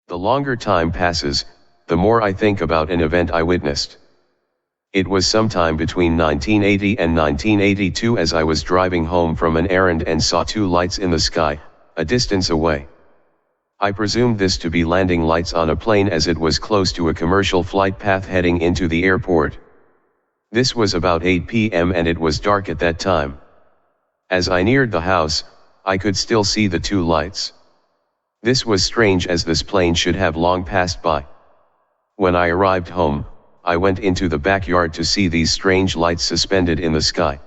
The longer time passes, the more I think about an event I witnessed. It was sometime between 1980 and 1982 as I was driving home from an errand and saw two lights in the sky, a distance away. I presumed this to be landing lights on a plane as it was close to a commercial flight path heading into the airport. This was about 8 p.m. and it was dark at that time. As I neared the house, I could still see the two lights. This was strange as this plane should have long passed by. When I arrived home, I went into the backyard to see these strange lights suspended in the sky.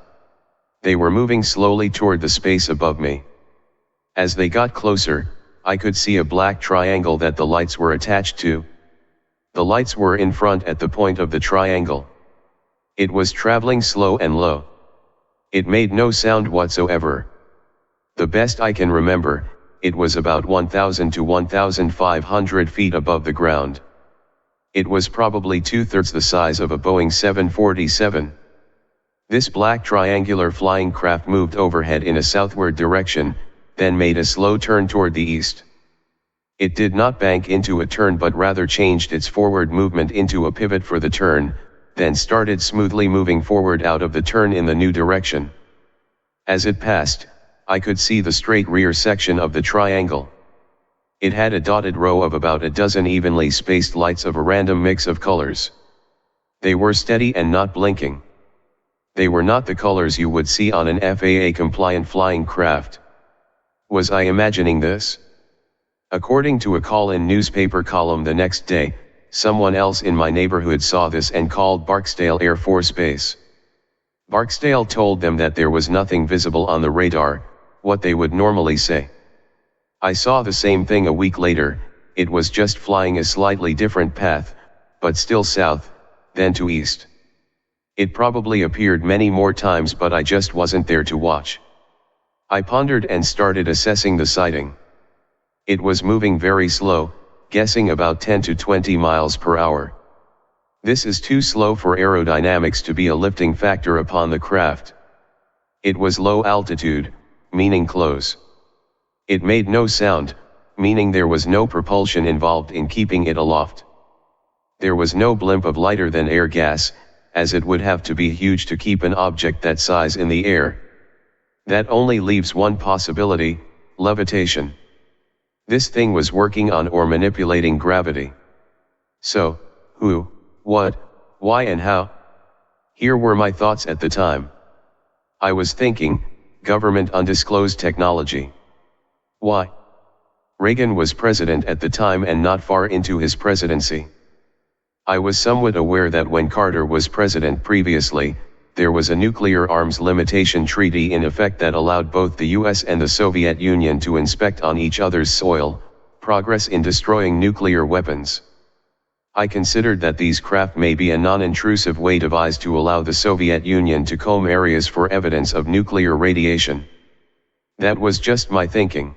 They were moving slowly toward the space above me. As they got closer, I could see a black triangle that the lights were attached to. The lights were in front at the point of the triangle. It was traveling slow and low. It made no sound whatsoever. The best I can remember, it was about 1,000 to 1,500 feet above the ground. It was probably 2/3 the size of a Boeing 747. This black triangular flying craft moved overhead in a southward direction, then made a slow turn toward the east. It did not bank into a turn but rather changed its forward movement into a pivot for the turn, then started smoothly moving forward out of the turn in the new direction. As it passed, I could see the straight rear section of the triangle. It had a dotted row of about a dozen evenly spaced lights of a random mix of colors. They were steady and not blinking. They were not the colors you would see on an FAA-compliant flying craft. Was I imagining this? According to a call-in newspaper column the next day, someone else in my neighborhood saw this and called Barksdale Air Force Base. Barksdale told them that there was nothing visible on the radar, what they would normally say. I saw the same thing a week later. It was just flying a slightly different path, but still south, then to east. It probably appeared many more times but I just wasn't there to watch. I pondered and started assessing the sighting. It was moving very slow, guessing about 10 to 20 miles per hour. This is too slow for aerodynamics to be a lifting factor upon the craft. It was low altitude, meaning close. It made no sound, meaning there was no propulsion involved in keeping it aloft. There was no blimp of lighter than air gas, as it would have to be huge to keep an object that size in the air. That only leaves one possibility: levitation. This thing was working on or manipulating gravity. So, who, what, why and how? Here were my thoughts at the time. I was thinking, government undisclosed technology. Why? Reagan was president at the time and not far into his presidency. I was somewhat aware that when Carter was president previously, there was a nuclear arms limitation treaty in effect that allowed both the US and the Soviet Union to inspect on each other's soil, progress in destroying nuclear weapons. I considered that these craft may be a non-intrusive way devised to allow the Soviet Union to comb areas for evidence of nuclear radiation. That was just my thinking.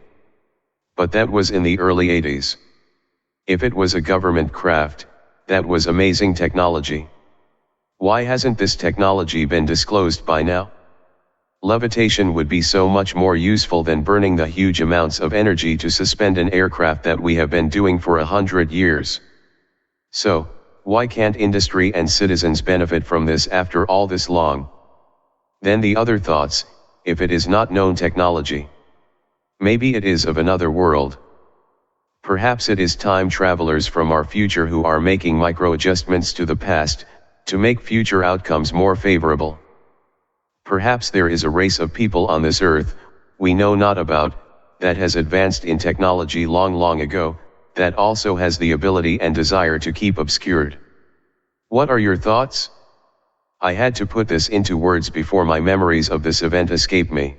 But that was in the early 80s. If it was a government craft, that was amazing technology. Why hasn't this technology been disclosed by now? Levitation would be so much more useful than burning the huge amounts of energy to suspend an aircraft that we have been doing for 100 years. So, why can't industry and citizens benefit from this after all this long? Then the other thoughts: if it is not known technology, maybe it is of another world. Perhaps it is time travelers from our future who are making micro-adjustments to the past, to make future outcomes more favorable. Perhaps there is a race of people on this earth, we know not about, that has advanced in technology long ago, that also has the ability and desire to keep obscured. What are your thoughts? I had to put this into words before my memories of this event escape me.